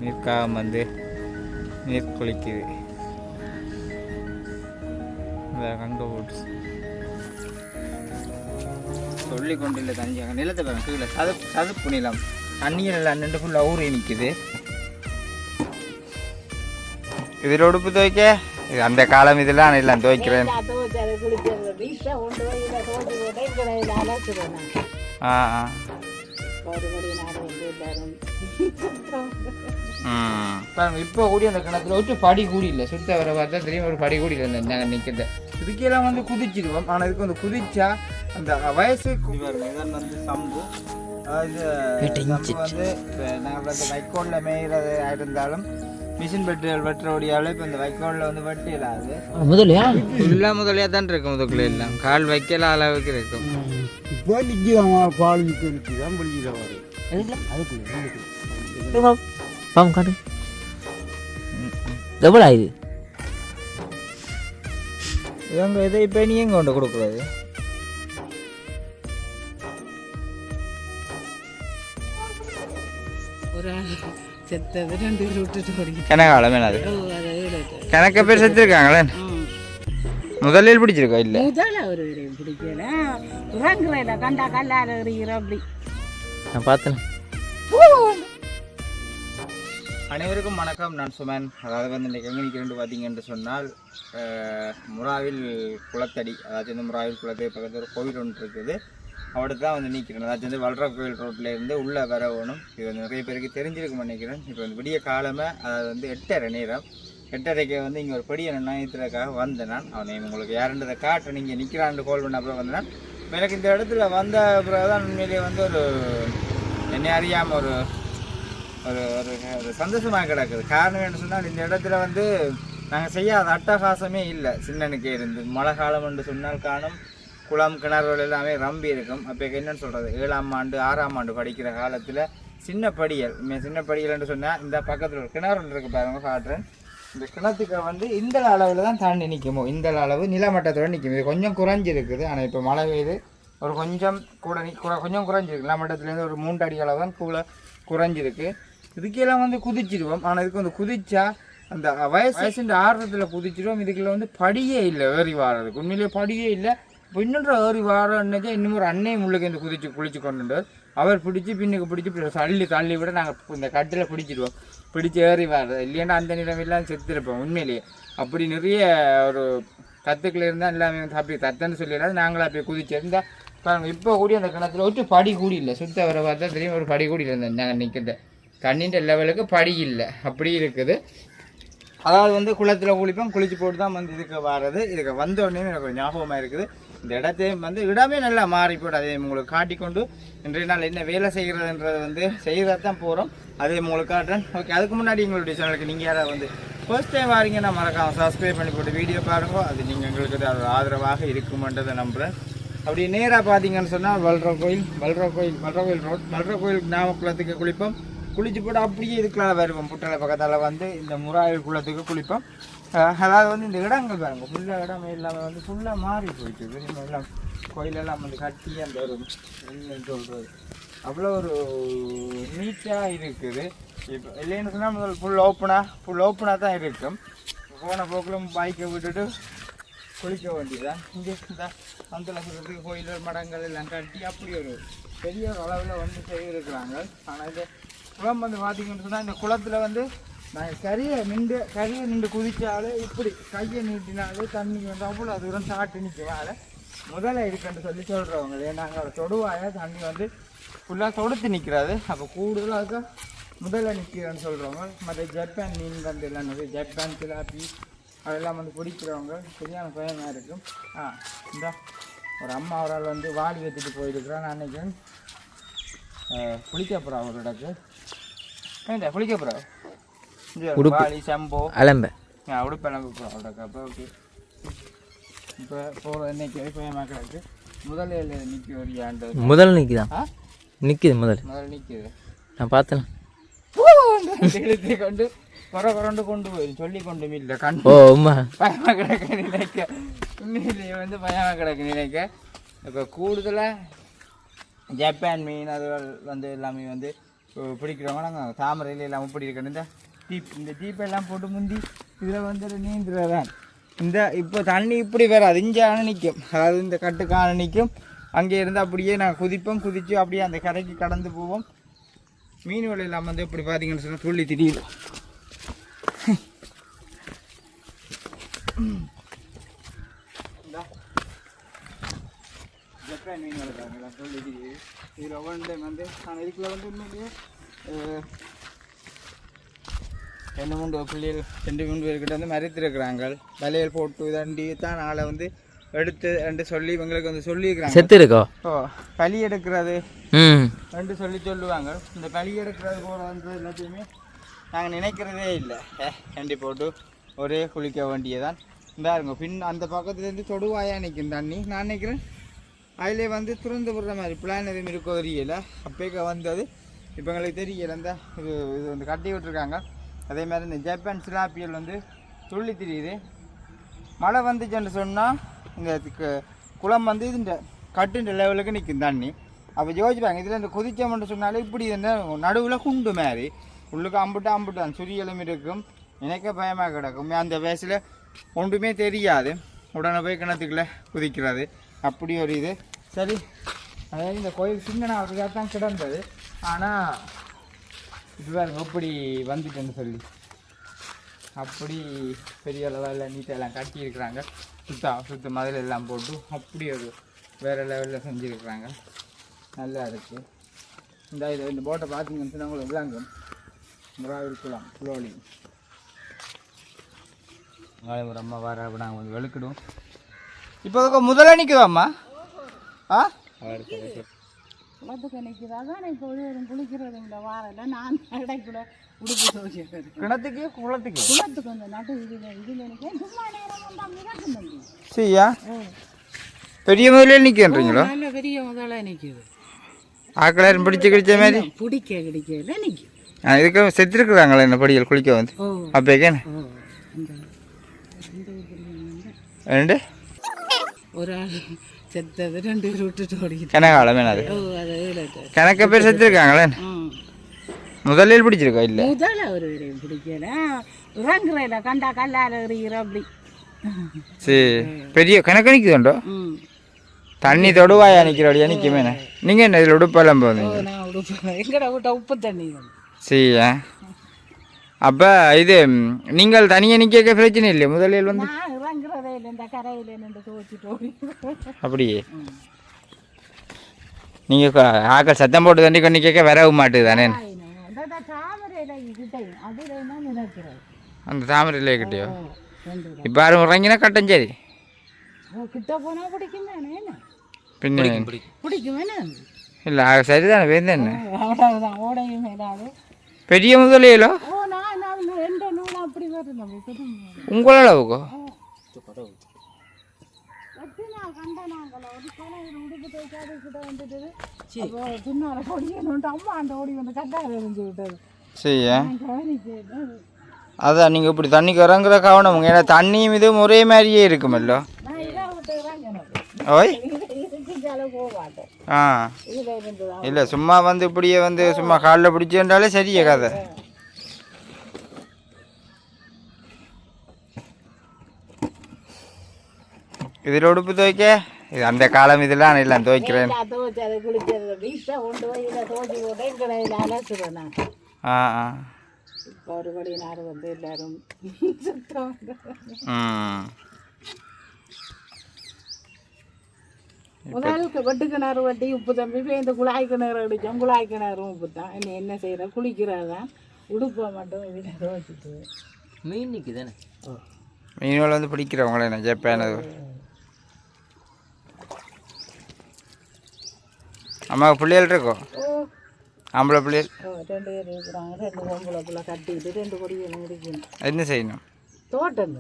நீர்க்காகம் வந்து நீர் குளிக்குது. கங்க போட்டு சொல்லி கொண்டு இல்லை தஞ்சாங்க நிலத்தை பாருங்க கீழே சதுப்பு நிலம் தண்ணியில் எல்லாம் நின்று ஃபுல்லாக ஊறி நிற்குது. இதில் உடுப்பு துவைக்க இது அந்த காலம் இதில் நான் எல்லாம் துவைக்கிறேன். பாருங்க இப்போ கூடி அந்த கிணத்துல வச்சு படி கூடி இல்லை சுத்த வர பார்த்தா தெரியும் ஒரு படி கூடி இல்லை நாங்கள் நிற்கிறது. இதுக்கெல்லாம் வந்து குதிச்சிடுவோம். ஆனால் இதுக்கு வந்து குதிச்சா அந்த வயசுக்கு இதான் வந்து சம்பு வந்து நாங்கள் வந்து வைக்கோலில் மேய்கிறது இருந்தாலும் மிஷின் வெட்டுறோடியால் இப்போ இந்த வைக்கோலில் வந்து வெட்டி இல்லாது முதலையா இல்லை முதலையாக தான் இருக்கும். முதுகுல எல்லாம் கால் வைக்கல அளவுக்கு இருக்கும். இப்போ நிற்கிறான் பால் நிற்கிறான் பிடிக்கிற காட்டு எவ்வளோ ஆயுது இவங்க இதை இப்போ நீ எங்கே கொண்டு கொடுக்குறது? கனகாலம் என்னது கணக்க பேர் செத்துருக்காங்களே முதலில் பிடிச்சிருக்கா இல்லை நான் பார்த்தேன். அனைவருக்கும் வணக்கம். நான் சுமன். அதாவது வந்து இன்றைக்கு எங்கே நிற்கிறேன்னு பார்த்தீங்கன்னு சொன்னால் முறாவில் குளத்தடி அதாச்சும் வந்து முறாவில் குளத்தடி பக்கத்தில் ஒரு கோவில் ஒன்று இருக்குது. அவட தான் வந்து நிற்கிறேன். அதாச்சும் வந்து வல்ற கோயில் ரோட்லேருந்து உள்ளே வரணும். இது வந்து நிறைய பேருக்கு தெரிஞ்சிருக்குன்னு நினைக்கிறேன். இப்போ வந்து விடிய காலமாக அதாவது வந்து 8:30 நேரம் 8:30க்கு வந்து இங்கே ஒரு பெரிய நிர்ணயத்துக்காக வந்தேன். நான் அவனை உங்களுக்கு யாருன்றதை காட்டுறேன். நீங்கள் நிற்கிறான்னு கால் பண்ண அப்புறம் வந்தேன். எனக்கு இந்த இடத்துல வந்த அப்புறம் தான் உண்மையிலேயே வந்து ஒரு என்னை அறியாமல் ஒரு ஒரு ஒரு சந்தோஷமாக கிடக்குது. காரணம் என்ன சொன்னால் இந்த இடத்துல வந்து நாங்கள் செய்யாத அட்டகாசமே இல்லை. சின்னனுக்கே இருந்து மழை காலம் என்று சொன்னால் காணும் குளம் கிணறுகள் எல்லாமே ரம்பி இருக்கும். அப்போ என்னென்னு சொல்கிறது 7ஆம் ஆண்டு 6ஆம் ஆண்டு படிக்கிற காலத்தில் சின்ன படியல்னு சொன்னால் இந்த பக்கத்தில் ஒரு கிணறு இருக்குது பாருங்க காட்டுறேன். இந்த கிணத்துக்கு வந்து இந்த அளவில் தான் தாண்டி நிற்குமோ இந்த அளவு நிலமட்டத்தோடு நிற்கும். இது கொஞ்சம் குறைஞ்சிருக்குது. ஆனால் இப்போ மழை பெய்யுது ஒரு கொஞ்சம் கொஞ்சம் குறைஞ்சிருக்கு. நிலமட்டத்துலேருந்து ஒரு 3 அடி அளவு தான் குறைஞ்சிருக்கு. இதுக்கெல்லாம் வந்து குதிச்சிடுவோம். ஆனால் இதுக்கு வந்து குதிச்சா அந்த வயசுன்ற ஆர்வத்தில் குதிச்சிடுவோம். இதுக்குள்ள வந்து படியே இல்லை ஏறி வாரதுக்கு உண்மையிலேயே படியே இல்லை. இப்போ இன்னொரு ஏறி வாரன்னாச்சா இன்னும் ஒரு அன்னையும் உள்ளுக்கு இந்த குளிச்சு கொண்டு அவர் பிடிச்சி பின்னுக்கு பிடிச்சி தள்ளி விட நாங்கள் இந்த கட்டில் பிடிச்சி ஏறி வாரது இல்லைன்னா அந்த நிலைமையெல்லாம் செத்துருப்போம். உண்மையிலேயே அப்படி நிறைய ஒரு கத்துக்கள் இருந்தால் எல்லாமே வந்து அப்படி தத்தன்னு சொல்லிடாது நாங்களும் அப்படியே குதிச்சிருந்தா பாருங்க. இப்போ கூடி அந்த கிணத்துல வச்சு படி கூடி இல்லை சுத்த வர பார்த்தா தெரியும் ஒரு படி கூடி இல்லை நாங்கள் நிற்கிறது. தண்ணின்ற லெவலுக்கு படி இல்லை அப்படி இருக்குது. அதாவது வந்து குளத்தில் குளிச்சு போட்டு தான் வந்து இதுக்கு வர்றது. இதுக்கு வந்த உடனே எனக்கு ஒரு ஞாபகமாக இருக்குது. இந்த இடத்தையும் வந்து இடமே நல்லா மாறி போட்டு அதே உங்களுக்கு காட்டிக்கொண்டு இன்றைய நாள் என்ன வேலை செய்கிறதுன்றது வந்து செய்கிறது தான் போகிறோம். அதே உங்களுக்கு காட்டுறேன். ஓகே, அதுக்கு முன்னாடி எங்களுடைய சேனலுக்கு நீங்கள் யாராவது வந்து ஃபர்ஸ்ட் டைம் வாரீங்கன்னா மறக்காமல் சப்ஸ்கிரைப் பண்ணி போட்டு வீடியோ பாருங்க. அது நீங்கள் எங்களுக்கு அது ஆதரவாக இருக்குமென்றதை நம்புகிறேன். அப்படி நேராக பார்த்தீங்கன்னு சொன்னால் வல்ற கோயில் ரோட் வல்ற கோயில் நாமக்குளத்துக்கு குளிச்சு போட்டு அப்படியே இதுக்குள்ள வருவோம். புட்டலை பக்கத்தால் வந்து இந்த முறாயில் குளத்துக்கு குளிப்போம். அதாவது வந்து இந்த இடங்கள் பாருங்கள் ஃபுல்லாக இடமே இல்லாமல் வந்து ஃபுல்லாக மாறி போயிட்டு எல்லாம் கோயிலெல்லாம் வந்து கட்டி அந்த ஒரு சொல்கிறது அவ்வளோ ஒரு நீட்டாக இருக்குது. இப்போ இல்லைன்னு சொன்னால் முதல் ஃபுல் ஓப்பனாக தான் இருக்கும். போன போக்கிலும் பைக்கை விட்டுட்டு குளிக்க வேண்டியதான். இங்கே இந்த அந்த லட்சத்துக்கு கோயில் மடங்கள் எல்லாம் கட்டி அப்படி ஒரு பெரிய ஒரு அளவில் வந்து செய்திருக்கிறாங்க. ஆனால் இந்த குளம் வந்து பார்த்தீங்கன்னு சொன்னால் இந்த குளத்தில் வந்து நாங்கள் கரியை நின்று குதித்தாலே இப்படி கையை நீட்டினாலே தண்ணி வந்து அவ்வளோ தூரம் சாட்டு நிற்கவால முதல்ல இருக்குன்னு சொல்கிறவங்களே நாங்கள் தொடுவாய தண்ணி வந்து ஃபுல்லாக தொடுத்து நிற்கிறாது. அப்போ கூடுதலாக முதல்ல நிற்கிறேன்னு சொல்கிறவங்க மற்ற ஜப்பான் மீன் வந்து எல்லாம் நிறைய ஜப்பான் திலாப்பி அதெல்லாம் வந்து பிடிக்கிறவங்க சரியான பயமாக இருக்கும். இந்த ஒரு அம்மா அவரால் வந்து வாடி எடுத்துகிட்டு போயிருக்கிறான். நான் நினைக்கிறேன் குளிக்க போகிறா அவரோடக்கு குளிக்க போகிறா வாளி சம்போ அலம்ப உடுப்பெல்லாம் போகிறோம் அவரோடக்கு. அப்போ ஓகே இப்போ போகிற இன்னைக்கு பயமாக கிடக்கு. முதல்ல நிற்க வரியாண்டு முதல்ல நிற்குது நிற்குது நான் பார்த்தேன். எழுதி கொண்டு கொண்டு போயிடும் சொல்லி கொண்டு இல்லை கண்டு பயமாக கிடக்க நினைக்க உண்மையிலேயே வந்து பயமாக கிடக்கு நினைக்க. இப்போ கூடுதலாக ஜப்பான் மீன் அது வந்து எல்லாமே வந்து பிடிக்கிறவங்க நாங்கள் தாமரையில் எல்லாம் இப்படி இருக்கணும் இந்த டீப்பெல்லாம் போட்டு முந்தி இதில் வந்து நீந்துறதான் இந்த இப்போ தண்ணி இப்படி வராது இங்கே நிற்கும், அதாவது இந்த கட்டுக்கான நிற்கும். அங்கே இருந்து அப்படியே நான் குதிச்சு அப்படியே அந்த கரைக்கு கடந்து போவோம். மீன்கள் எல்லாம் வந்து இப்படி பார்த்தீங்கன்னு சொன்னால் துள்ளி திடீர் ஜப்பான் மீன் வளர்க்குறாங்களா சொல்லி இதில் ஒவ்வொரு டைம் வந்து நான் இதுக்குள்ள வந்து உண்மையிலேயே 2-3 பிள்ளைகள் 2-3 பேர்கிட்ட வந்து மறைத்திருக்கிறாங்க. வலையல் போட்டு இதாண்டி தான் நாளை வந்து எடுத்து ரெண்டு சொல்லி இவங்களுக்கு வந்து சொல்லியிருக்கிறாங்க. செத்து இருக்கோ களி எடுக்கிறது ரெண்டு சொல்லுவாங்க. இந்த களி எடுக்கிறது போல வந்து எல்லாத்தையுமே நாங்கள் நினைக்கிறதே இல்லை. கண்டி போட்டு ஒரே குளிக்க வேண்டியதான். இந்த இருங்க பின் அந்த பக்கத்துலேருந்து தொடுவாயா நிற்கும் தண்ணி. நான் நினைக்கிறேன் அதிலே வந்து துறந்து விடுற மாதிரி பிளான் எதுவும் இருக்கோ தெரியல. அப்பேக்க வந்தது இப்போ எங்களுக்கு தெரியல. இந்த இது வந்து கட்டி விட்டுருக்காங்க. அதே மாதிரி இந்த ஜப்பான் சிலாப்பியல் வந்து துள்ளி திரியுது. மழை வந்துச்சுன்னு சொன்னால் இந்த குளம் வந்து இந்த கட்டுன்ற லெவலுக்கு நிற்கும் தண்ணி. அப்போ யோசிப்பாங்க இதில் இந்த கொதிச்சோம்னு சொன்னாலே இப்படி இந்த நடுவில் குண்டு மாதிரி உள்ளுக்கு அம்புட்டான் சுரியலும் இருக்கும். நினைக்க பயமாக கிடக்கும். அந்த வயசில் ஒன்றுமே தெரியாது. உடனே போய் கிணத்துக்குள்ளே குதிக்கிறது அப்படி ஒரு இது. சரி, அதாவது இந்த கோயில் சின்னனாக தான் கிடந்தது. ஆனால் இது பாருங்க எப்படி வந்துட்டேன்னு சொல்லி அப்படி பெரிய லெவலில் நீட்டெல்லாம் கட்டியிருக்கிறாங்க. சுத்த மதில் எல்லாம் போட்டு அப்படி ஒரு வேறு லெவலில் செஞ்சுருக்குறாங்க. நல்லா இருக்குது. இந்த போட்டை பார்த்தீங்கன்னு சொன்னால் உங்களுக்கு விளாங்கும். முறாவில் குளம் புலோலி ஒரு அம்மா வர நாங்கள் வந்து வெளுக்கிடுவோம். இப்போ முதல்ல நிற்குதாம்மா? குளத்துக்கு நிற்கிறதான் இப்போ குளிக்கிறது இந்த வாரம் நான் கூட உடுப்பு துவைக்கிறது. கிணத்துக்கு குளத்துக்கு அந்த நட்டு இதில் நிற்க சும்மா நேரம் வந்தால் மிதக்குது. சரியா பெரிய முதலே நிற்கிறீங்களோ? நல்ல பெரிய முதல்ல நிற்கிது. ஆக்களாரும் பிடிச்சி கிடைச்ச மாதிரி கிடைக்கல நிற்கும். இதுக்கு செத்துருக்குறாங்களா என்ன படிகள் குளிக்க வந்து? அப்பேக்கே ரெண்டு ஒரு ஆள் செத்தது 2 பேர் விட்டுட்டு ஓடிக்கிட்டு கனகாலம் வேணாது கணக்க பேர் செத்துருக்காங்களே. முதலில் பிடிச்சிருக்கா? இல்லை முதல்ல ஒரு வரையும் பிடிக்கல. இறங்குறையில கண்டா கல்லால் எறிகிற அப்படி. சரி பெரிய கணக்கு நிற்குதுண்டோ? தண்ணி தொடுவாயா நிற்கிறோடியா நிற்குமே. நீங்கள் என்ன இதில் உடுப்பெல்லாம் போவீங்க? நான் உடுப்பு எங்கட விட்ட உப்பு தண்ணி. சரியா அப்போ இது நீங்கள் தனியாக நிற்க பிரச்சனை இல்லையா? முதலில் வந்து இறங்குறதே இல்லை. இந்த கரையில் நின்று துவச்சிட்டு ஓடி அப்படியே நீங்கள் ஆக்கள் சத்தம் போட்டு தண்ணி கொண்டு கேட்க வரவும் மாட்டுது தானே? அந்த தாமரையிலே கிட்டேயோ இப்போ யாரும் இறங்கினா கட்டஞ்சேரி கிட்ட போனா பிடிக்கும் தானே? பின்ன பிடிக்கும் இல்லை சரிதானே வேந்தேன் அவ்வளவுதான். ஓடையும் மேலாது பெரிய முதலையிலோ அப்படி வருது உங்களளவுக்கோ? சரியா அதான் நீங்கள் இப்படி தண்ணிக்கு இறங்குற கவனம். ஏன்னா தண்ணியும் இதுவும் ஒரே மாதிரியே இருக்குமல்லோ. ஓய் இல்லை சும்மா வந்து இப்படியே வந்து சும்மா காலில் பிடிச்சுட்டாலே சரியா கதை. இதில் உடுப்பு துவைக்க இது அந்த காலம் இதெல்லாம் எல்லாம் துவைக்கிறேன். முதலுக்கு வெட்டு கிணறு வெட்டி உப்பு தம்பி போய் இந்த குழாய் கிணறு அடித்தோம். குழாய் கிணறு உப்பு தான். என்ன செய்கிற குளிக்கிறதான் உடுப்பை மட்டும் இதில் துவைச்சிட்டு மீன் நிற்குது தானே? மீன்கள் வந்து பிடிக்கிறவங்களே நான் ஜப்பான் அம்மாவுக்கு பிள்ளைகள் இருக்கோம். ஆம்பளை பிள்ளைகள் 2 பேர் இருக்கிறாங்க. 2 பொம்பளை பிள்ளை கட்டிக்கிட்டு 2 கொடியை முடிக்கணும். என்ன செய்யணும்? தோட்டம்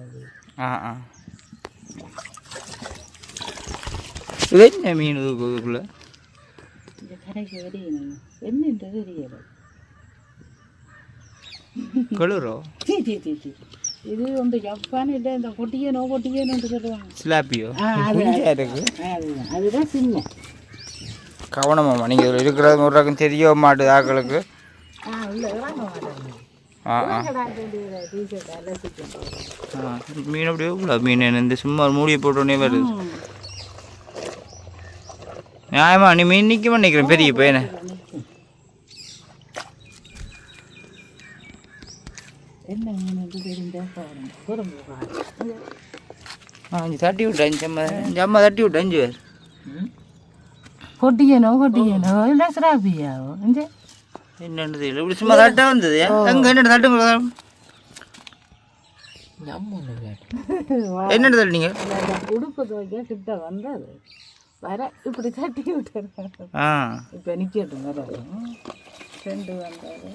இது என்ன மீன் இதுக்குள்ள இந்த கரைக்கு வெடியணும். என்னென்று தெரியல. கழுறோ இது வந்து ஜப்பான் இல்லை. இந்த கொட்டியனோன்னு சொல்லுவாங்க. சிலாப்பியோ அதுதான் சின்ன கவனமாம்மா. நீங்கள் இதில் இருக்கிறது முறைக்கும் தெரிய மாட்டுது ஆக்களுக்கு. தாங்க மாட்டேன் ஆ ஆ டிஷர்ட் அலசிக்கணும். மீன் அப்படியே இவ்வளோ மீன் இந்த சும்மா மூடியை போட்டோன்னே வருது. நியாயமா நீ மீன் நிற்க நினைக்கிறேன் பெரிய பையனை. என்ன மீன் தெரிஞ்சா அஞ்சு தட்டி விட்டேன் ஜம்மா தட்டி விட்டேன் அஞ்சு பேர் கொட்டியனோ இல்லை சிராபியாவோ இங்கே என்னென்னு தெரியல இப்படி சும்மா தட்டா வந்தது அங்கே என்னென்ன தட்டுங்க என்னென்ன தட்டினீங்க உடுப்பு துவைக்க கிட்ட வந்தது வர இப்படி தட்டி விட்டுறேன். ஆ இப்போ நிற்கட்டும் வர ரெண்டு வந்தது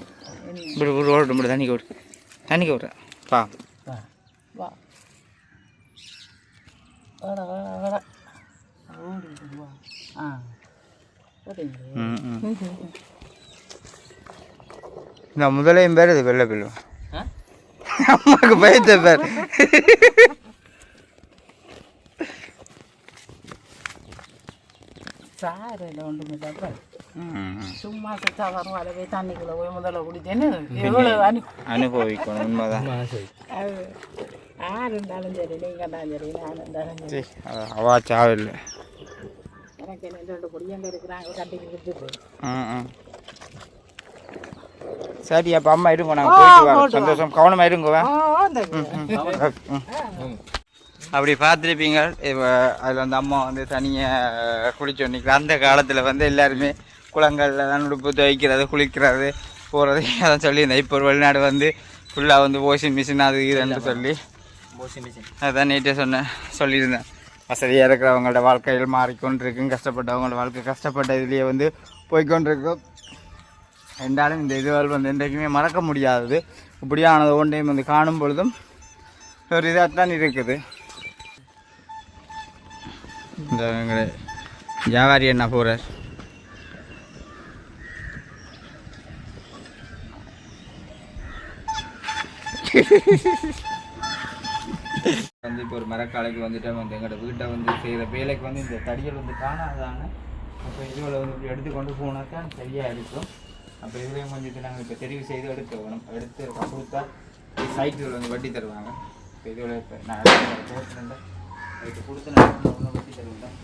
இப்படி ஓடட்டும் இப்படி தண்ணிக்கு விட்றேன் பா வா வா வாடா வாடா வாடா ஓடி வா. ஆ இந்த முதலையும் பேர் இது வெள்ளை பில்லும் அம்மாவுக்கு பயத்த பேர். சாரில் ஒன்றுமே தப்பா சும்மா செத்தா வரும் அதை போய் தண்ணிக்குள்ளே போய் முதல்ல குடித்தேன்னு எவ்வளோ அனுபவிக்கணும் உண்மைதான். அது யார் இருந்தாலும் சரி நீங்கள் தான் சரி நான் இருந்தாலும் சரி அவா சாவில்லை எனக்கு என்ன ரெண்டு பொடியங்க இருக்கிறாங்க கட்டிக்கு கொடுத்துட்டு. சரி அப்போ அம்மா இருங்க நாங்கள் போயிட்டு வரோம். சந்தோஷம் கவனமாக இருங்க. அப்படி பார்த்துருப்பீங்க. இப்போ அதில் வந்து அம்மா வந்து தனியாக குளிச்சு நிற்கல. அந்த காலத்தில் வந்து எல்லாருமே குளங்களில் தான் உடுப்பு துவைக்கிறது குளிக்கிறது போகிறது அதான் சொல்லியிருந்தேன். இப்போ ஒரு வெளிநாடு வந்து ஃபுல்லாக வந்து வாஷிங் மிஷின் அது இதுன்னு சொல்லி அதுதான் நீட்டே சொல்லியிருந்தேன். வசதியாக இருக்கிறவங்களோட வாழ்க்கைகள் மாறிக்கொண்டிருக்கும், கஷ்டப்பட்டவங்களோட வாழ்க்கை கஷ்டப்பட்ட இதுலேயே வந்து போய்கொண்டிருக்கும். என்றாலும் இந்த இதுவால் வந்து என்றைக்குமே மறக்க முடியாதது. இப்படியானது ஒன்றையும் வந்து காணும் பொழுதும் ஒரு இதாக தான் இருக்குது. இந்த வியாபாரி என்ன போகிறார் வந்து இப்போ ஒரு மரக்காலைக்கு வந்துட்டோம். வந்து எங்களோட வீட்டை வந்து செய்கிற வேலைக்கு வந்து இந்த தடிகள் வந்து காணாதான. அப்போ இதுகளை வந்து இப்படி எடுத்துக்கொண்டு போனால் தான் சரியாக இருக்கும். அப்போ இதுலேயும் கொஞ்சம் இது நாங்கள் இப்போ தெரிவு செய்து எடுக்க வேணும். எடுத்து கொடுத்தா சைட்டுகள் வந்து வட்டி தருவாங்க. இப்போ இதுகளை இப்போ நான் போட்டுருந்தேன் அதுக்கு கொடுத்து நான் வட்டி தருவேன்.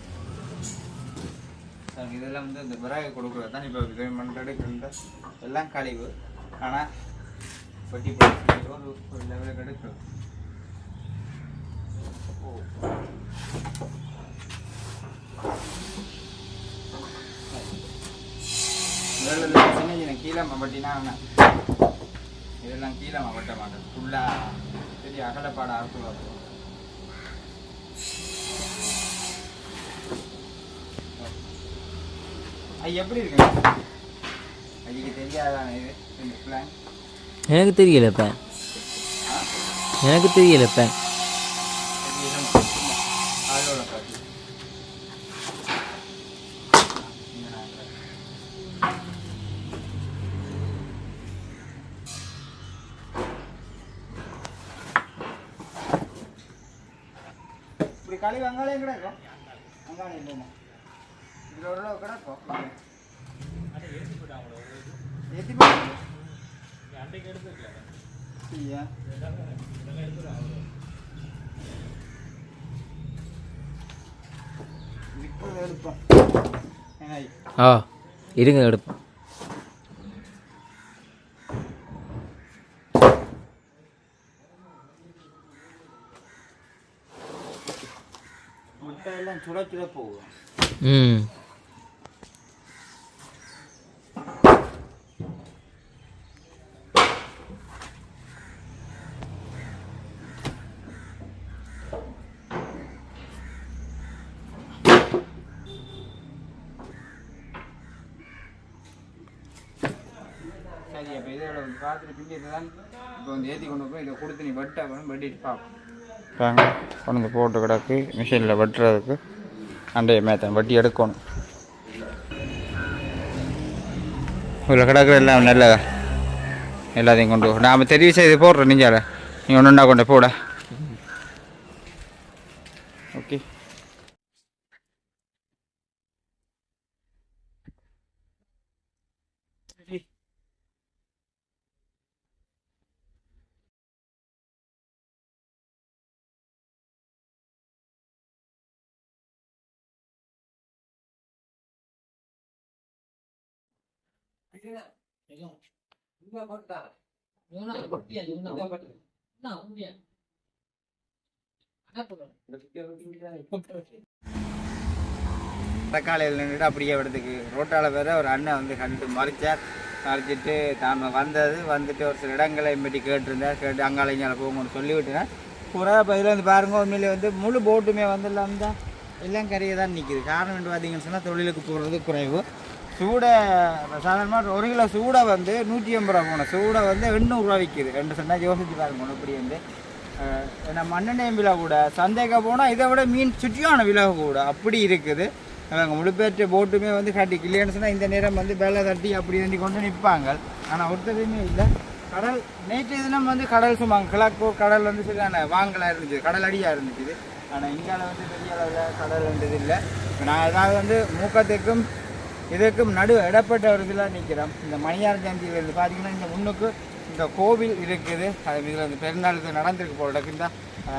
இதெல்லாம் வந்து இந்த விறகு கொடுக்குறது தான். இப்போ பேமெண்ட் எடுக்கிற எல்லாம் கழிவு. ஆனால் வட்டி போட்டு ஒரு லெவலுக்கு எடுக்கிறோம். சின்ன கீழே மப்பட்டினா இதெல்லாம் கீழே மப்பட்ட மாட்டேன். ஃபுல்லாக பெரிய அகலப்பாட ஆக்குவாங்க. அது எப்படி இருக்குங்க அதுக்கு தெரியாதானே இது இந்த பிளான்? எனக்கு தெரியலப்ப அதோட பார்த்து இப்படி களி வெங்காயம் கிடக்கும். வெங்காயம் இல்லைன்னா இதில் ஓரளவு கிடக்கும். ஏற்றி போட்டாங்க எடுப்போம். ஆ இருங்க எடுப்போம். முட்டை எல்லாம் சுட சுட போகும். ம் சரி அப்போ இதோட பார்த்துருப்பீங்க. இதுதான் இப்போ வந்து ஏற்றி கொண்டு போய் இதை கொடுத்து நீ வெட்ட வெட்டிட்டு பார்ப்போம். கொண்டு போட்டு கிடக்கு மிஷினில் வெட்டுறதுக்கு அண்டைய மேத்தன் வட்டி எடுக்கணும். இவ்வளோ கிடக்குற எல்லாம் நல்ல எல்லாத்தையும் கொண்டு நாம் தெரிவு செய்து போடுறோம். நீஞ்சால நீ ஒன்று ஒன்றா கொண்டு போட. ஓகே தக்காளியில் நின்றுட்டு அப்படியே இடத்துக்கு ரோட்டால் வேற ஒரு அண்ணன் வந்து கண்டு மறைச்சிட்டு தான் வந்துட்டு ஒரு சில இடங்களை இம்பட்டி கேட்டிருந்தார். கேட்டு அங்கால இங்கே போங்கன்னு சொல்லிவிட்டேன். பூரா இப்போ இதில் வந்து பாருங்க உண்மையிலே வந்து முழு போட்டுமே வந்து எல்லாம் தான் எல்லாம் கரையை தான் நிற்கிது. காரணம் என்று பார்த்தீங்கன்னு சொன்னால் தொழிலுக்கு போகிறது குறைவு. சூடை சாதாரணமாக 1 கிலோ சூடை வந்து 180 ரூபா போகணும். சூடை வந்து 800 விற்கிது. 2 சென்டாக யோசிச்சு பாருங்க இப்படி வந்து. ஏன்னா மண்ணெண்ணெயும் விலை கூட, சந்தைக்கு போனால் இதை விட மீன் சுற்றியான விலை கூட அப்படி இருக்குது. அவங்க முழுப்பேற்ற போட்டுமே வந்து கட்டி இல்லைன்னு சொன்னால் இந்த நேரம் வந்து வெள்ளை தட்டி அப்படி வந்து கொண்டு நிற்பாங்க. ஆனால் ஒருத்தருமே இல்லை. கடல் நேற்று தினம் வந்து கடல் சும்மாங்க கிழக்கூர் கடல் வந்து சரியான வாங்கலாக இருந்துச்சு, கடல் அடியாக இருந்துச்சு. ஆனால் இங்கால வந்து பெரிய அளவில் கடல் இருந்தது இல்லை. இப்போ நான் ஏதாவது வந்து மூக்கத்துக்கும் இதுக்கும் இடப்பட்ட ஒரு இதில் நிற்கிறோம். இந்த மணியார் ஜயந்தியில் இருந்து பார்த்தீங்கன்னா இந்த முன்னுக்கு இந்த கோவில் இருக்குது. அது இதில் இந்த பெருநாள் இது நடந்திருக்கு போல இந்த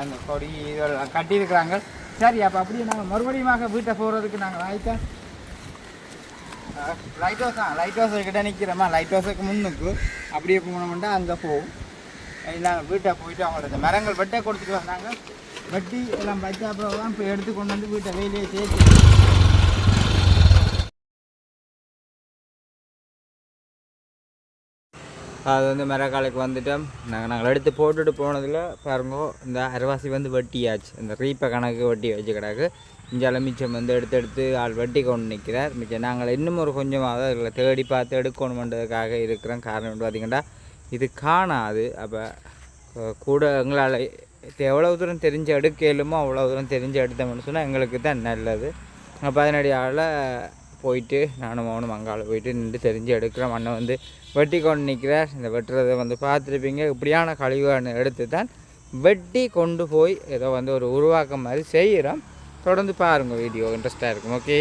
அந்த கொடி இதெல்லாம் கட்டியிருக்கிறாங்க. சரி, அப்போ அப்படியே நாங்கள் மறுபடியும் வீட்டை போகிறதுக்கு நாங்கள் லைட் ஹவுஸ் கிட்ட நிற்கிறோமா. லைட் ஹவுஸுக்கு முன்னுக்கு அப்படியே போனோம்னா அங்கே போகும். நாங்கள் வீட்டை போயிட்டு அவங்களோட இந்த மரங்கள் வெட்டை கொடுத்துட்டு வந்தாங்க. வெட்டி எல்லாம் வச்சா அப்புறம் தான் இப்போ எடுத்து கொண்டு வந்து வீட்டை வெயிலே சேர்த்து அது வந்து மரக்காலுக்கு வந்துட்டோம். நாங்கள் எடுத்து போட்டுட்டு போனதில் பாருங்க இந்த அரைவாசி வந்து வெட்டியாச்சு. இந்த ரீப்பை கணக்கு வெட்டி வச்சு கிடக்கு. இஞ்சால மிச்சம் வந்து எடுத்து ஆள் வெட்டி கொண்டு நிற்கிறார். மிச்சம் நாங்கள் இன்னும் ஒரு கொஞ்சமாக இதில் தேடி பார்த்து எடுக்கணுமென்றதுக்காக இருக்கிறோம். காரணம் பார்த்திங்கன்னா இது காணாது. அப்போ கூட எங்களால் எவ்வளோ தூரம் தெரிஞ்சு எடுக்க இயலுமோ அவ்வளோ தூரம் தெரிஞ்சு எடுத்தோம்னு சொன்னால் எங்களுக்கு தான் நல்லது. அப்போ அதனடியால் போயிட்டு நானும் அவனும் அங்கால போயிட்டு நின்று தெரிஞ்சு எடுக்கிறோம். மண்ணை வந்து வெட்டி கொண்டு நிற்கிறார். இந்த வெட்டுறதை வந்து பார்த்துருப்பீங்க. இப்படியான கழிவுகளை எடுத்து தான் வெட்டி கொண்டு போய் ஏதோ வந்து ஒரு உருவாக்கம் மாதிரி செய்கிறோம். தொடர்ந்து பாருங்கள், வீடியோ இன்ட்ரெஸ்ட்டாக இருக்கும். ஓகே,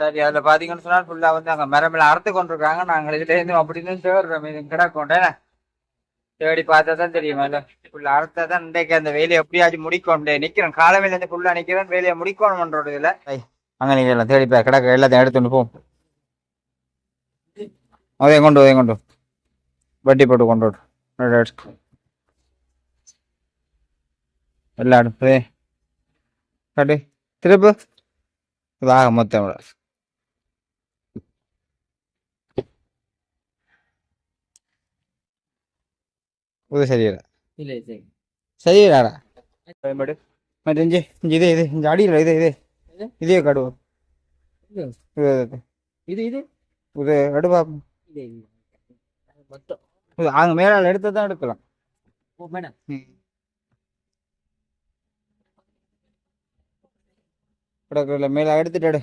சரி. அதில் பார்த்தீங்கன்னு சொன்னால் ஃபுல்லாக வந்து அங்கே மரமெல்லாம் அறுத்து கொண்டிருக்காங்க. நாங்கள் இதுலேருந்து அப்படின்னு தேடுறோம். இது கிடக்கொண்டே தேடி பார்த்தா தான் தெரியும். இல்லை ஃபுல்லாக அறுத்தா தான் இன்றைக்கு அந்த வேலையை எப்படியாச்சும் முடிக்கொண்டே நிற்கிறோம். காலவேலேருந்து ஃபுல்லாக நிற்கிறேன். வேலையை முடிக்கணும்ன்றது இல்லை. அங்கே நீங்கள் எல்லாம் தேடிப்பா கிடக்க எல்லாத்தையும் எடுத்துன்னு போம். அதையும் கொண்டு வட்டி போட்டு கொண்டு எல்லாரும் கட்டு திருப்பு இதாக மொத்தம் இது சரியில்லை. சரியில்லாடா மற்ற இது இந்த அடியில் இதே கடுவோம். இது எடுப்பா. அங்கே மேலால் எடுத்து தான் எடுக்கலாம். மேல எடுத்துட்டு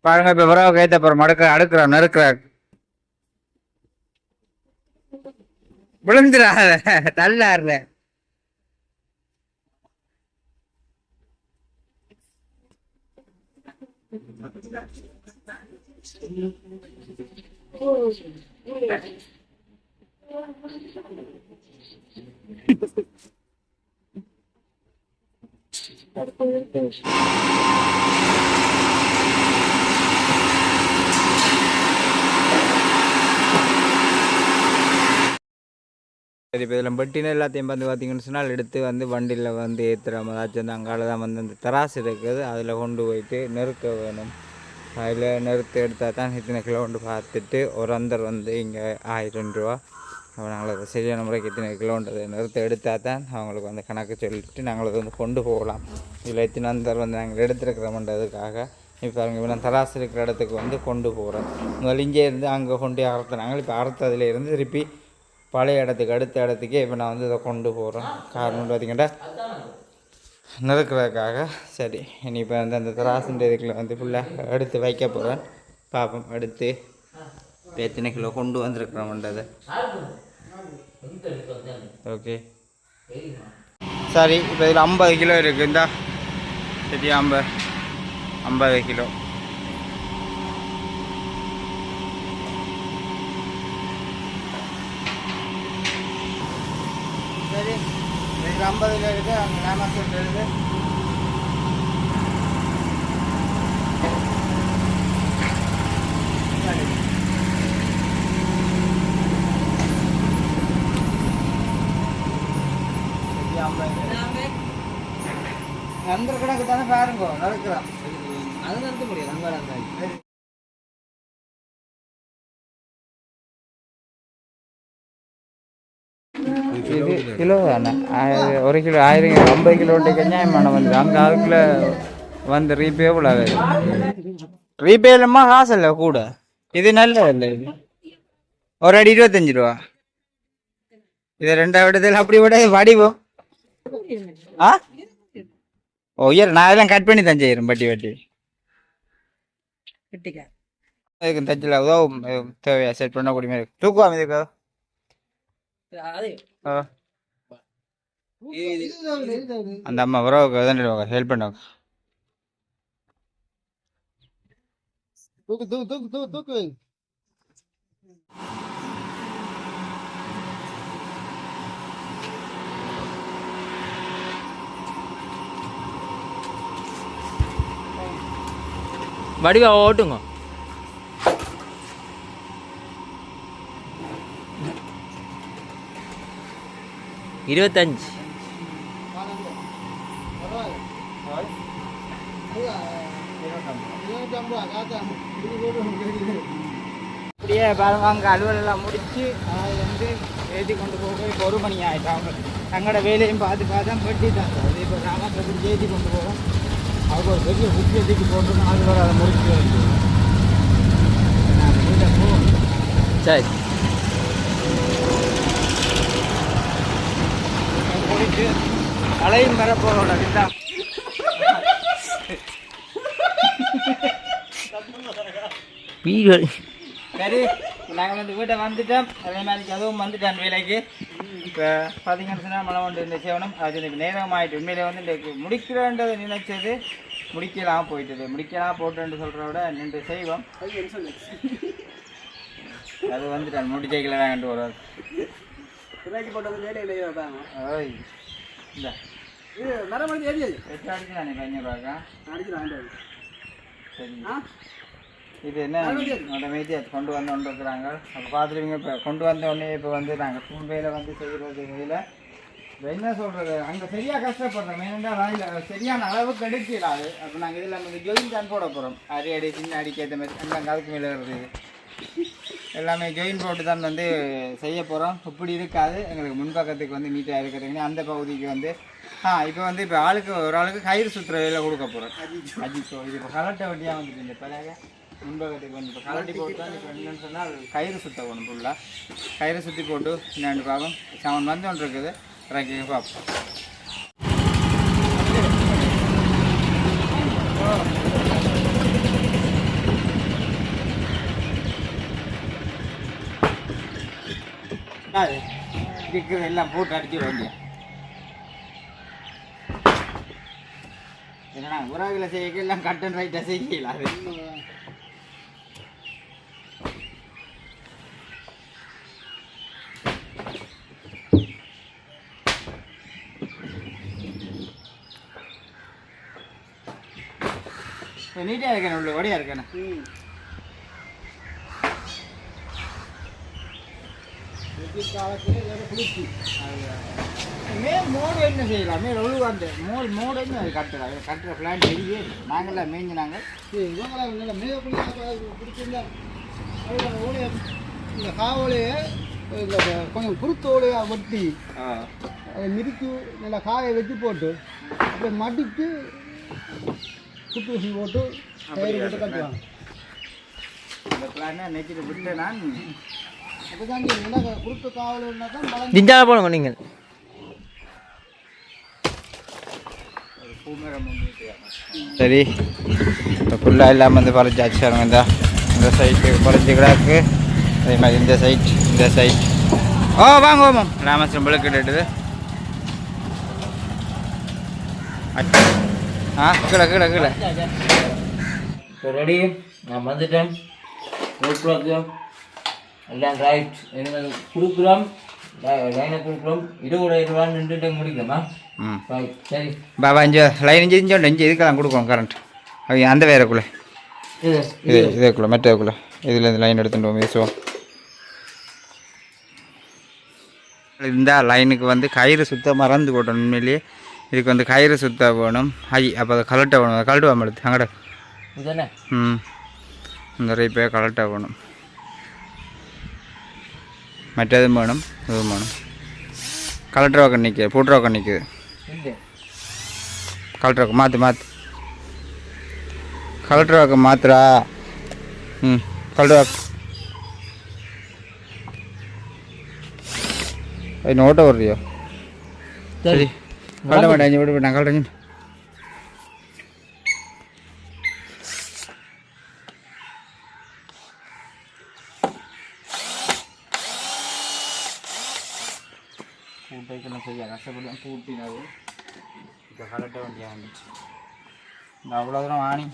பாருங்க. இப்ப விரவ கைத்த போற மடக்க அடுக்கிறார் நறுக்கிறார். விழுந்துடாத தள்ளாருல. சரி, இப்போ இதில் பெட்டினா எல்லாத்தையும் வந்து பார்த்திங்கன்னு சொன்னால் எடுத்து வந்து வண்டியில் வந்து ஏற்றுறோம். அதாச்சும் வந்து அங்கால தான் வந்து அந்த தராசு இருக்குது. அதில் கொண்டு போயிட்டு நெருக்க வேணும். அதில் நெருத்து எடுத்தால் தான் இத்தனை கிலோ கொண்டு பார்த்துட்டு ஒரு அந்தர் வந்து இங்கே 1000 ரூபா. அப்போ நாங்கள் அதை சரியான முறைக்கு எத்தனை கிலோன்றதை நிறுத்த எடுத்தால் தான் அவங்களுக்கு வந்து கணக்கு சொல்லிட்டு நாங்கள் அதை வந்து கொண்டு போகலாம். இதில் எத்தனை அந்தர் வந்து நாங்கள் எடுத்துருக்கிறோம்ன்றதுக்காக இப்போ அவங்க நான் தராசு இருக்கிற இடத்துக்கு வந்து கொண்டு போகிறோம். முதல்ல இங்கே இருந்து அங்கே கொண்டு அறுத்துனாங்க. இப்போ அறுத்ததுல இருந்து திருப்பி பழைய இடத்துக்கு அடுத்த இடத்துக்கே இப்போ நான் வந்து இதை கொண்டு போகிறேன். காரணம் பார்த்திங்கன்னா நறுக்கிறதுக்காக. சரி, இனி இப்போ வந்து அந்த தராசுன்ற இதுக்குள்ள வந்து ஃபுல்லாக எடுத்து வைக்க போகிறேன். பார்ப்போம் எடுத்து எத்தனை கிலோ கொண்டு வந்திருக்கிறோம்ன்றது. ஓகே, சரி இப்போ இதில் 50 கிலோ இருக்குது இந்தா சரியா 50 கிலோ சரி இதுக்கு 50 கிலோ இருக்குது அங்கே நாமக்கல் இருக்குது சரி அந்த கணக்கு தானே பாருங்க நடக்கலாம் அது நடத்த முடியாது அங்கே இது கிலோ தானே 1 கிலோ 50 கிலோ நியாயமான வந்து அங்கே அதுக்குள்ள வந்து ரீபே எவ்வளோ ஆகுது ரீபேலமா காசு இல்லை கூட இது நல்ல இல்லை இது ஒரு அடி 25 ரூபா இது 2 அப்படி விட வடிவோம் ஆ ஓ நான் அதெல்லாம் கட் பண்ணி தான் செய்கிறேன் வட்டி இதுக்கு தச்சில் உதவும் தேவையா செட் பண்ணக்கூடிய மாதிரி தூக்குவாங்க இதுக்கு அந்த அம்மா உறவுக்கு தான் ஹெல்ப் பண்ணுவாங்க தூக்கு வடிவா ஓட்டுங்க இருபத்தஞ்சு அப்படியே பாருங்க அங்கே அலுவலெல்லாம் முடிச்சு அதை வந்து ஏற்றி கொண்டு போக இப்போ 1 மணி ஆகிட்டு அவங்க தங்களோட வேலையும் பார்த்து தான் வெட்டி தாங்க அது இப்போ நாங்கள் ஏற்றி கொண்டு போகிறோம் அவங்க ஒரு பெரிய புத்தி ஏற்றிக்கு போட்டுருக்கோம் அது வர அதை முடிச்சு நாங்கள் வீட்டில் போவோம் சரி முடிச்சு தலையும் பெற போகிறோம் இதுதான் வீடு சரி நாங்கள் வந்து வீட்டை வந்துட்டோம் அதே மாதிரி அதுவும் வந்துட்டேன் வேலைக்கு இப்போ பார்த்தீங்கன்னு சொன்னால் மழை வந்து இந்த சேவனம் அது எனக்கு நேரம் ஆகிட்டு உண்மையிலே வந்து இன்றைக்கு முடிக்கிறன்றதை நினைச்சது முடிக்கலாம் போயிட்டது முடிக்கலாம் போட்டுன்னு சொல்கிறத விட நின்று செய்வோம் அது வந்துட்டேன் முடிச்சைக்கில் வேண்டு ஒரு ஓய் இந்த அடிச்சு நானே 500 சரி இது என்ன அந்த மீதி கொண்டு வந்து இருக்கிறாங்க அப்போ பார்த்துருவீங்க இப்போ கொண்டு வந்த உடனே இப்போ வந்து நாங்கள் மும்பையில் வந்து செய்கிறது இதில் இப்போ என்ன சொல்கிறது அங்கே சரியாக கஷ்டப்படுறோம் ஏனென்றால் அதில் சரியான அளவுக்கு எடுக்கலாது அப்போ நாங்கள் இதில் நம்ம ஜோயின் தான் போட போகிறோம் அடி சின்ன அடிக்கேற்ற மாதிரி அங்கே அதுக்கு மேலே வருது எல்லாமே ஜாயின் போட்டு தான் வந்து செய்ய போகிறோம் இப்படி இருக்காது எங்களுக்கு முன்பக்கத்துக்கு வந்து நீட்டாக இருக்கிறதுங்க அந்த பகுதிக்கு வந்து இப்போ வந்து இப்போ ஒரு ஆளுக்கு கயிறு சுற்றுற வேலையில் கொடுக்க போகிறோம் அஜித்தோ இது இப்போ கலட்டை வட்டியாக வந்துட்டு இந்த பிறகு முன்பக்கத்துக்கு வந்து இப்போ கலட்டி போட்டு தான் இப்போ என்னென்னு சொன்னால் கயிறு சுற்ற போகணும் ஃபுல்லாக கயிறு சுற்றி போட்டு என்னான்னு பார்ப்போம் அவன் வந்து ஒன்று இருக்குது இறக்கி பார்ப்போம் இருக்கிறது எல்லாம் போட்டு அடிச்சு வேண்டிய என்னன்னா உறவுகளை செய்ய எல்லாம் கட்டன் ரைட்டாக செய்யல அது நீட்டாக இருக்கேன் உள்ள ஒடியா இருக்கேண்ணே மோடு என்ன செய்யலாம் மேல் ஒழுங்காந்து மோடு என்ன அது கட்டுற பிளான் தெரியவே இல்லை நாங்கள்லாம் மேய்ஞ்சினாங்க இந்த காவலையை இந்த கொஞ்சம் குருத்தோலையா வெட்டி அதை மிதிக்கு நல்லா காயை வச்சு போட்டு அப்படியே மடித்து குத்து ஊசி போட்டு கயிறு போட்டு கட்டுவாங்க. இந்த பிளானை நெச்சிட்டு விட்டு நான் அப்போதான் என்ன குருத்து காவலுன்னா தான் பலம். திண்டால போடுங்க நீங்கள் சரி இப்போ ஃபுல்லாக இல்லாமல் வந்து பறிச்சாச்சு சாருங்க இந்த சைட்டு பறிச்சுக்கிறாக்கு அதே மாதிரி இந்த சைட் ஓ வாங்க ஓமம் ராமேஸ்வரம் விளக்கிட்டுது கீழே கீழே கீழே இப்போ ரெடி நான் வந்துட்டேன் கொடுக்குறோம் எல்லாம் ரைட் எங்களுக்கு கொடுக்குறோம் லைனை கொடுக்குறோம் 20 ரூபா நின்றுட்டு முடிக்கலாமா ம் ரைட் சரி பாபா இங்கே லைன் இஞ்சி இதுக்கெல்லாம் கொடுக்குறோம் கரண்ட் அது அந்த வேறக்குள்ளே இது இதேக்குள்ளே மெட்டக்குள்ளே இதில் இந்த லைன் எடுத்துட்டு பேசுவோம் இந்த லைனுக்கு வந்து கயிறு சுத்த மறந்து போட்டோம் உண்மையிலேயே இதுக்கு வந்து கயிறு சுத்த வேணும் அப்போ அதை கலட்ட வேணும் அதை கலட்டு வாமடுத்து அங்கட இதுதானே இந்த ரீப்பே கலட்ட வேணும் மற்றதும் வேணும் இதுவும் வேணும் கலெக்டர் வாக்கம் நிற்குது பூட்ரு வாக்கம் நிற்குது கலெக்டர் வாக்கம் மாற்று கலெக்டர் வாக்கம் மாத்துறா கலெக்டர் வாக்கம் இன்னும் ஓட்ட வர்றியோ சரி கலட்ட மாட்டேன் விட்டு நான் கலட்டேன் பூட்டைக்கெல்லாம் செய்ய கஷ்டப்பட்டு தான் பூட்டினது இப்போ கலட்ட வேண்டிய வந்துச்சு இந்த அவ்வளோ தூரம் வாணி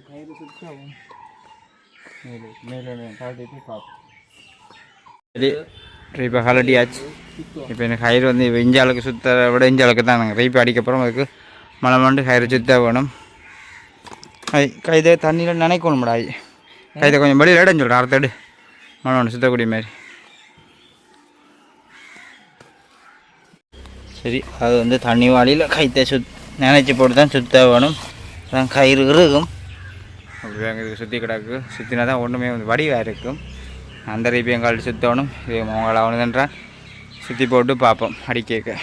கயிறு சுத்தம் மேலே கலட்டிட்டு பார்ப்போம் சரி இப்போ கலட்டியாச்சு இப்போ எனக்கு கயிறு வந்து இஞ்சாளுக்கு சுத்த விட இஞ்சாளுக்கு தான் நாங்கள் ரீப்பு அடிக்கப்புறம் அதுக்கு மழை மண்டு கயிறு சுத்த வேணும் கைதை தண்ணியில் நினைக்கணும்டா கைதை கொஞ்சம் வெளியில் இடன்னு சொல்கிறேன் அறுத்தடு மழை ஒன்று சுத்தக்கூடிய மாதிரி சரி அது வந்து தண்ணி வாளியில் கைத்தை நினைச்சி போட்டு தான் சுத்த வேணும் அதான் கயிறு இருக்கும் அப்படி அங்கே சுற்றி கிடக்கு சுற்றினா தான் ஒன்றுமே வந்து வடிவாக இருக்கும் அந்த ரீப்பையும் கழட்டி சுற்றணும் இது உங்களை அவனுதுன்றான் சுற்றி போட்டு பார்ப்போம் அடிக்க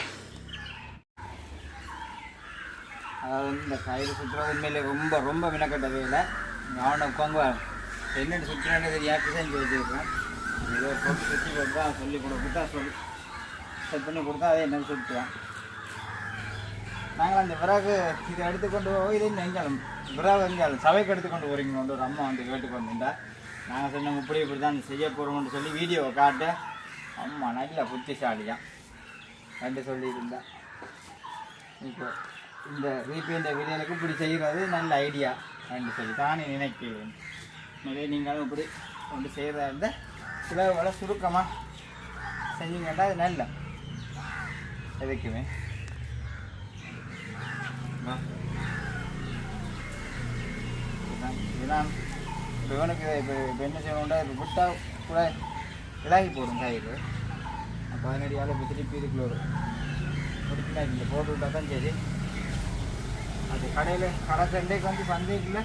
அதாவது வந்து இந்த கயிறு சுற்றுறது உண்மையிலே ரொம்ப ரொம்ப வினக்கட்டவே இல்லை அவனை உட்காந்து என்னென்னு சுற்றுறது தெரியாது செஞ்சு வச்சுருக்கேன் ஏதோ போட்டு சுற்றி போட்டு தான் சொல்லி கொடுத்தா செட் பண்ணி கொடுத்தா அதே என்ன சுற்றுவேன் நாங்கள் அந்த விறகு இதை எடுத்துக்கொண்டு போய் இதை எங்காலும் விறகு எங்காலும் சபைக்கு எடுத்துக்கொண்டு போகிறீங்க ஒரு அம்மா வந்து கேட்டுக்கொண்டுண்டா நாங்கள் சொன்னோம் இப்படி தான் செய்ய போகிறோம்னு சொல்லி வீடியோவை காட்ட அம்மா நல்ல புத்திசாலியாக கண்டு சொல்லியிருந்தா இப்போ இந்த ரீபேண்ட் வீடியோவுக்கு இப்படி செய்கிறது நல்ல ஐடியா அப்படின்னு சொல்லி தானே நினைக்கிறேன் நிறைய நீங்களும் இப்படி கொண்டு செய்கிறதா இருந்தால் சில வேலை சுருக்கமாக செஞ்சீங்கன்னா அது நல்ல எதுக்குமே இதுதான் இப்போ இவனுக்கு இப்போ என்ன செய்யணும்டா இப்போ விட்டா கூட இலகி போடும் கயிறு அப்போ அதனடியால் இப்போ திருப்பி இதுக்குள்ள ஒரு முடிச்சுனா இங்கே போட்டு விட்டால் தான் சரி அது கடையில் கடை சண்டைக்கு வந்து சந்தைக்குள்ள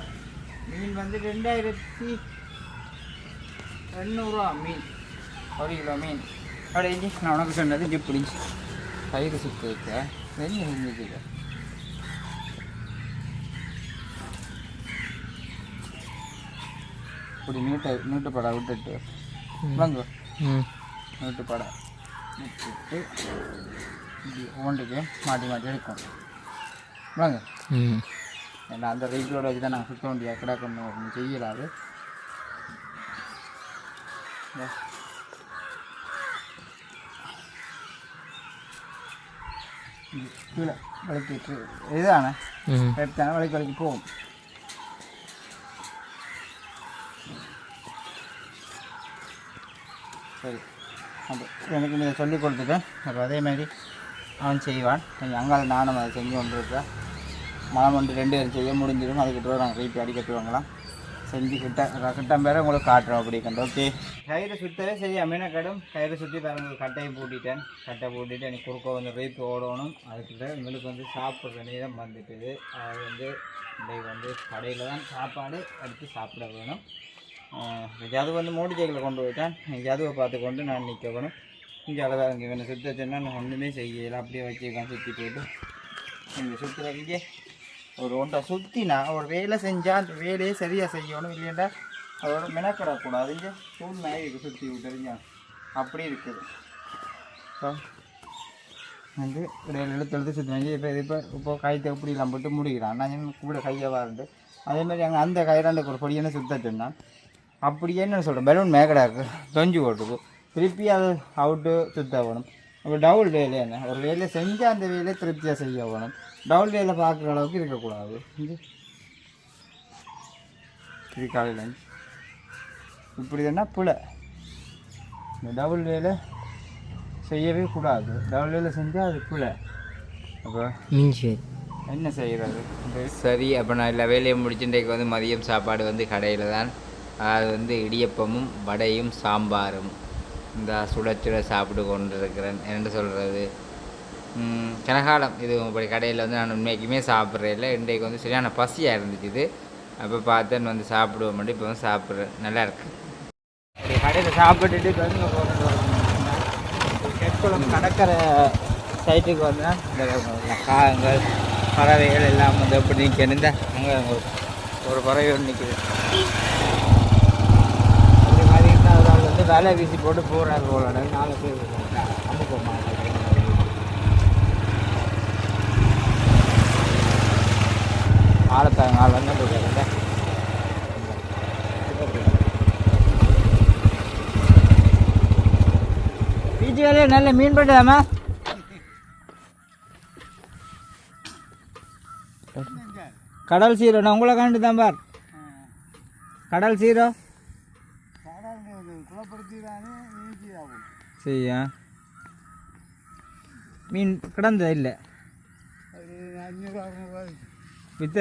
மீன் வந்து 2800 மீன் 1 கிலோ மீன் அப்படியே நான் உனக்கு சொன்னது இங்கே பிடிச்சி கயிறு சுற்று வைக்க வெளியே செஞ்சுக்க இப்படி நீட்டு படம் விட்டுட்டு வாங்க நீட்டு படம் விட்டுட்டு ஒவ்வொன்றுக்கு மாட்டி மாட்டி எடுக்கும் வாங்க ஏன்னா அந்த ரீகளோட வச்சு தான் நாங்கள் சுற்ற வேண்டிய கிடக்கணும் செய்யலாது கீழே வலிக்கிட்டு இதுதானே எடுத்தானே வலிக்கு போகும் சரி அப்போ எனக்கு நீ சொல்லி கொடுத்துட்டேன் அப்போ அதேமாதிரி அவன் செய்வான் கொஞ்சம் அங்கே நானும் அதை செஞ்சு கொண்டு இருக்கேன் மழை வந்து 2 பேரும் செய்ய முடிஞ்சிடும் அதுக்கிட்ட நாங்கள் ரீப்பி அடிக்கட்டு வாங்கலாம் செஞ்சு கிட்டம் பேரை உங்களுக்கு காட்டுறோம் அப்படி கண்டு ஓகே கயிறு சுற்றவே சரி மீனக்கடும் கயிறு சுற்றி தரங்களுக்கு கட்டையை பூட்டிட்டேன் கட்டை பூட்டிட்டு எனக்கு குறுக்க வந்து ரீப்பு ஓடணும் அதுக்கிட்ட எங்களுக்கு வந்து சாப்பிட்ற நேரம் வந்துட்டுது அது வந்து இன்றைக்கு வந்து கடையில் தான் சாப்பாடு எடுத்து சாப்பிட வேணும் எதாவது வந்து மோட்டர் சைக்கிளில் கொண்டு போயிட்டேன் எதுவை பார்த்து கொண்டு நான் நிற்கணும் இங்கே அளவாக இங்கே வேணும் சுற்றி வச்சேன்னா நான் ஒன்றுமே செய்யலை அப்படியே வச்சுருக்கேன் சுற்றி போய்ட்டு இங்கே சுற்றுறதுக்கே ஒரு ஒன்றை சுற்றினா ஒரு வேலை செஞ்சால் அந்த வேலையே சரியாக செய்யணும் இல்லைன்னா அதோட மெனக்கிடக்கூடாது இங்கே சூழ்நிலை இருக்குது சுற்றி விட்டுருங்க அப்படி இருக்குது வந்து இடையில எழுத்து சுற்றி வாங்கி இப்போ கைத்தை இப்படிலாம் போட்டு முடிக்கிறான். நான் கூட கையை வாரண்டு அதேமாதிரி அங்கே அந்த கைராண்டுக்கு ஒரு பொடியான சுத்த சொன்னான். அப்படியே என்ன சொல்கிறேன் பலூன் மேக்கடாக்கு தொஞ்சு போட்டுக்கு திருப்பி அது அவுட்டு சுத்த வேணும். அப்போ டவுல் வேலை என்ன ஒரு வேலையை செஞ்சால் அந்த வேலையை திருப்தியாக செய்ய வேணும். டவுல் வேலை பார்க்குற அளவுக்கு இருக்கக்கூடாது. இது காலையில் இப்படி தானே பிள்ளை இந்த டபுள் வேலை செய்யவே கூடாது. டபுள் வேலை செஞ்சால் அது பிள்ளை. அப்போ என்ன செய்கிறது? சரி, அப்போ நான் எல்லா வேலையை முடிச்சுட்டேக்கு வந்து மதியம் சாப்பாடு வந்து கடையில் தான். அது வந்து இடியப்பமும் வடையும் சாம்பாரும் இந்த சுட சாப்பிட்டு கொண்டு இருக்கிறேன். என்ன சொல்கிறது, கனகாலம் இது இப்படி கடையில் வந்து நான் உண்மைக்குமே சாப்பிட்றேன் இல்லை. இன்றைக்கு வந்து சரியான பசியாக இருந்துச்சு. இது அப்போ பார்த்தேன்னு வந்து சாப்பிடுவோம் மட்டும் இப்போ வந்து சாப்பிட்றேன். நல்லா இருக்கு. கடையில் சாப்பிட்டுட்டு வந்து கெட்குளம் கடற்கரை சைட்டுக்கு வந்து இந்த காகங்கள் பறவைகள் எல்லாம் வந்து எப்படி நிற்கணுந்தா அங்கே ஒரு பறவை ஒன்று நிற்குது. அப்படி மாதிரி இருந்தால் ஒரு ஆள் வந்து வேலை வீசி போட்டு போகிறாரு போல 4 பேர் அமுக்கமா ஆளத்தாங்க ஆள் வந்து போயிருக்க பீச்சு வேலையை நல்ல மீன் பண்ணுதாமா? கடல் சீரோ நான் உங்களை காண்டு தான் பார். கடல் சீரோ சரியா மீன் கிடந்தா இல்லை வித்த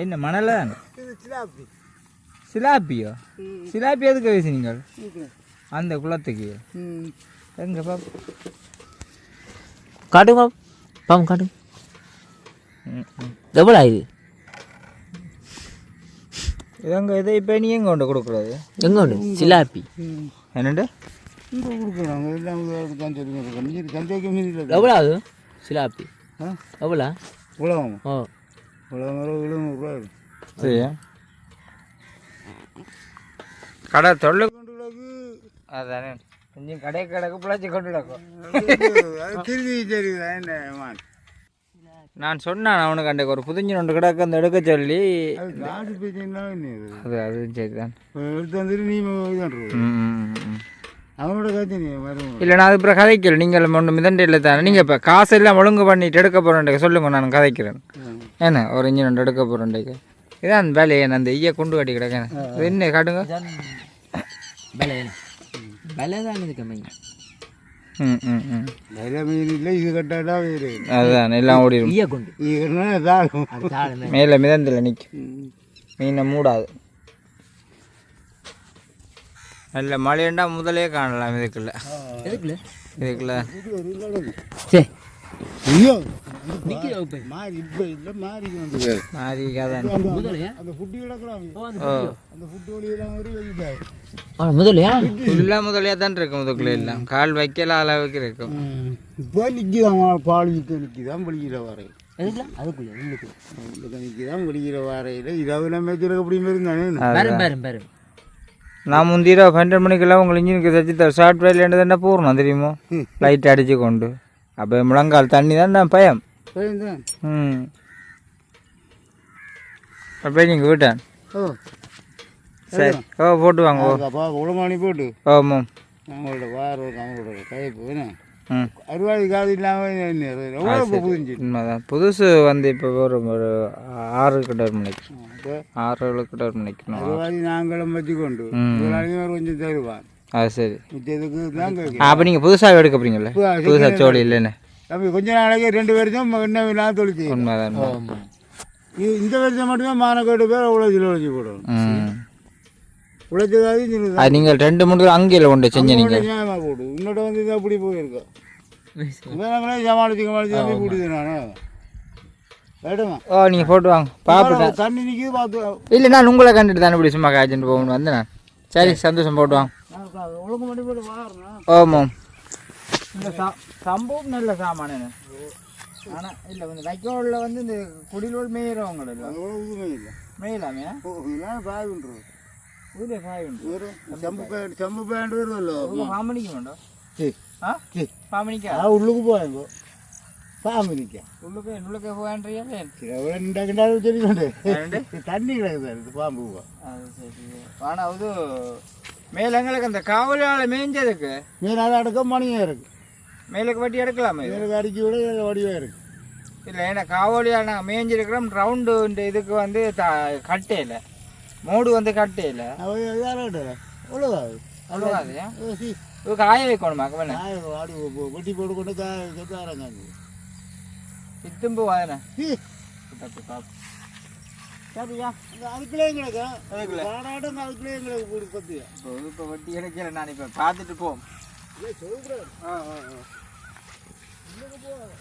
என்ன மணல சிலாப்பியோ? சிலாப்பி எதுக்கு வயசு நீங்கள் அந்த குளத்துக்கு எங்க பாப்பு காட்டுங்க பாம் காட்டுங்க. எவ்வளோ இது இதங்க இதை இப்போ நீ எங்கே கொண்டு கொடுக்குறது? எங்கே உண்டு சிலாப்பி என்னண்டு எவ்வளோ ஆகுது சிலாப்பி? எவ்வளோ உலகம் ஓ உலகம் 700 ரூபா. சரியா கடை தொழில் அதானே கொஞ்சம் கடைக்கு பிழைச்சி கொண்டு நான் சொன்னான் அவனுக்கு அன்றைக்கு ஒரு புதிஞ்சு ஒன்று கிடக்கு அந்த எடுக்க சொல்லி அது அதுவும் சரிதான் அவனோட கதை இல்லை நான் அது அப்புறம் கதைக்கிறேன். நீங்கள் ஒன்று மிதண்டையில் தானே நீங்கள் இப்போ காசு எல்லாம் ஒழுங்கு பண்ணிட்டு எடுக்க போகிறேன் சொல்லுங்க நான் கதைக்கிறேன். ஏன்னா ஒரு இன்ஜின் ஒன்று எடுக்க போகிறேன் இதான் அந்த வேலையை அந்த ஈய குண்டு கட்டி கிடக்கேன் என்ன காட்டுங்க அதுதான் எல்லாம் ஓடிடும் மேலே மிதந்தில் நிற்கும் மீனை மூடாது. நல்ல மழையண்டா முதலே காணலாம் இதுக்குள்ள இதுக்குள்ள முதலையா தான் இருக்கும் முதுக்குள்ள எல்லாம் கால் வைக்கல அளவுக்கு இருக்கும். இப்போ நிற்கிதான் பால் நிற்கிதான் வெளியில வரை நிற்கிதான் வெளியில வரையில இதாவது மேய்ச்சலுக்கு அப்படி இருந்தானே. நான் முந்திரா 12 மணிக்கெல்லாம் உங்கள் இன்ஜினுக்கு தச்சு ஷார்ட் ரைட்லேருந்து தானே போகணும் தெரியுமோ லைட் அடித்து கொண்டு. அப்போ முழங்கால் தண்ணி தான் நான் பயம். அப்படியே நீங்கள் விட்டேன் சரி போட்டு வாங்க உளமானி போட்டு ஆமாம் அவங்களோட அவங்களோட கைப்பு அறுவாடி காது இல்லாமல் உண்மைதான். புதுசு வந்து இப்போ ஒரு 6 கிட்ட மணிக்கு 6 கிட்ட மணிக்கு அறுவாடி நாங்களும் வச்சுக்கொண்டு கொஞ்சம் தருவான். அது சரி. இதுக்கு அப்போ நீங்கள் புதுசாக எடுக்க போறீங்களே புதுசாக சோழி இல்லைன்னு அப்படி கொஞ்ச நாளைக்கு 2 வருஷம் என்ன இல்லாமல் தொழிச்சு. உண்மைதான். இந்த வருஷம் மட்டுமே மானக்கோட்டு பேர் உழைச்சி போடணும். உழைச்சதாவது நீங்கள் 2-3 அங்கேயில் கொண்டு செஞ்ச நீங்கள் போடு இன்னொரு வந்து இதை அப்படி போயிருக்கோம் சமாளிச்சு கூட்டிது நான் வேடுமா. நீங்கள் போட்டு வாங்க பார்ப்பேன் தண்ணி நிற்கிது பார்த்து இல்லை நான் உங்களை கண்டுட்டு தானே இப்படி சும்மா காய்ச்சிட்டு போகணும் வந்து நான் சரி சந்தோஷம் போட்டு வாங்க. ஒழுங்கு பண்ணி போட்டு வாரணும். ஆமாம் இந்த சம்பவம் நல்ல சாமான ஆனால் இல்லை வந்து வைக்கோலில் வந்து இந்த குடிலோடு மேயிறவங்க இல்லை மேயிலாமே பாய்ன்றது ஊரில் பாய் செம்பு பேண்ட் வருமല്ലോ பாம்பணிக்கு வேண்டாம் பாம்பு நிற்கா உள்ளுக்கு போவாங்க பாம்பு நிற்க உள்ளுக்கு போகான்றியா கிண்டாலும் சொல்லிக்கொண்டு தண்ணி கிடக்குது பாம்பு போவோம். அது சரி. ஆனால் அது மேலங்களுக்கு அந்த காவலால் மேய்ஞ்சதுக்கு மீனால அடக்க மணியாக இருக்குது. மேலுக்கு வட்டி எடுக்கலாமா இது? மேலுக்கு அடிக்கி விட வடிவாக இருக்குது. இல்லை ஏன்னா காவலியாக நாங்கள் மேய்ஞ்சிருக்கிறோம். ரவுண்டு இந்த இதுக்கு வந்து கட்டையில் மூடு வந்து கட்டையில் அவ்வளோதான் அவ்வளோதாது. இது காய வைக்கணுமா கவலை ஆடி வெட்டி போட்டு கொண்டு கட்டாரங்க இத்தும்பு வாதனை சரியா அதுக்குள்ளேயும் கிடக்கும். பாடாட்டம் அதுக்குள்ளேயும் கிடக்கு கூடி பத்தியா. இப்போ வட்டி எடுக்கல. நான் இப்போ பார்த்துட்டு போம்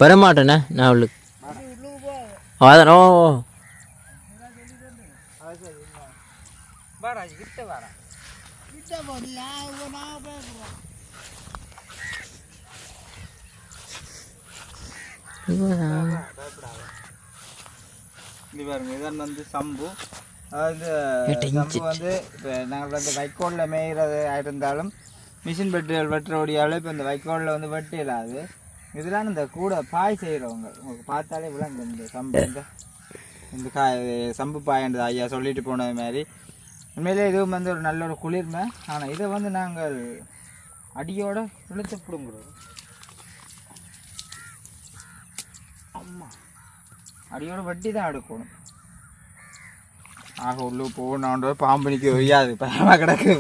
வரமாட்டேண்ணே நான் அவளுக்கு அதான் ஓ வாராஜ் கிட்ட வாரா இது பாருங்க. இதான் வந்து சம்பு. அதாவது சம்பு வந்து இப்போ நாங்கள் வந்து வைக்கோலில் மேய்கிறது இருந்தாலும் மிஷின் வெட்டுறோடியால் இப்போ இந்த வைக்கோலில் வந்து வெட்டு இல்லாது. இதெல்லாம் இந்த கூட பாய் செய்கிறவங்க உங்களுக்கு பார்த்தாலே விளங்கும். இந்த சம்பு இந்த சம்பு பாயன்றது ஐயா சொல்லிட்டு போனது மாதிரி. உண்மையிலே இதுவும் வந்து ஒரு நல்ல ஒரு குளிர்மை. ஆனால் இதை வந்து நாங்கள் அடியோட இழுத்து பிடுங்குறோம். அம்மா அடியோட வட்டி தான் எடுக்கணும். ஆக உள்ளு போகணுன்ற பாம்பு நிற்க ஒய்யாது பயமாக கிடக்கு.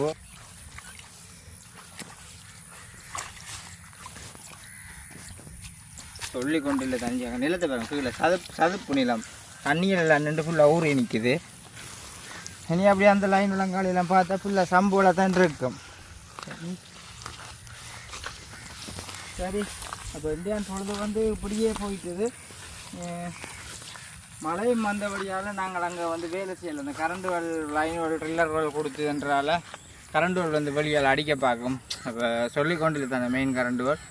சொல்லி கொண்டு இல்லை தஞ்சாங்க நிலத்தை பாருங்க கீழே சதுப்பு நிலம் தண்ணியில் எல்லாம் நின்று ஃபுல்லாக ஊறி நிற்குது. இனி அப்படியே அந்த லைன் விளங்காலெல்லாம் பார்த்தா ஃபுல்லாக சம்புவில் தான் இருக்கும். சரி அப்போ இந்தியான் பொழுது வந்து இப்படியே போயிட்டுது. மழையும் வந்தபடியால் நாங்கள் அங்கே வந்து வேலை செய்யலை. இந்த கரண்ட் வேல் லைனோட ட்ரில்லர் வேல் கொடுத்ததுன்றால கரண்ட் வேல் வந்து வெளியால் அடிக்க பார்க்கும். அப்போ சொல்லி கொண்டு இல்லை தானே மெயின் கரண்ட் வேல்.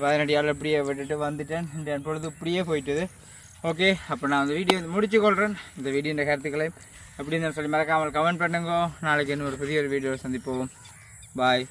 18 ஆள் இப்படியே விட்டுட்டு வந்துட்டேன். இந்த பொழுது இப்படியே போயிட்டுது. ஓகே அப்போ நான் அந்த வீடியோ வந்து முடிச்சுக்கொள்கிறேன். இந்த வீடியோட கருத்துக்களை அப்படின்னு சொல்லி மறக்காமல் கமெண்ட் பண்ணுங்க. நாளைக்கு இன்னும் ஒரு புதிய ஒரு வீடியோ சந்திப்போம். பாய்.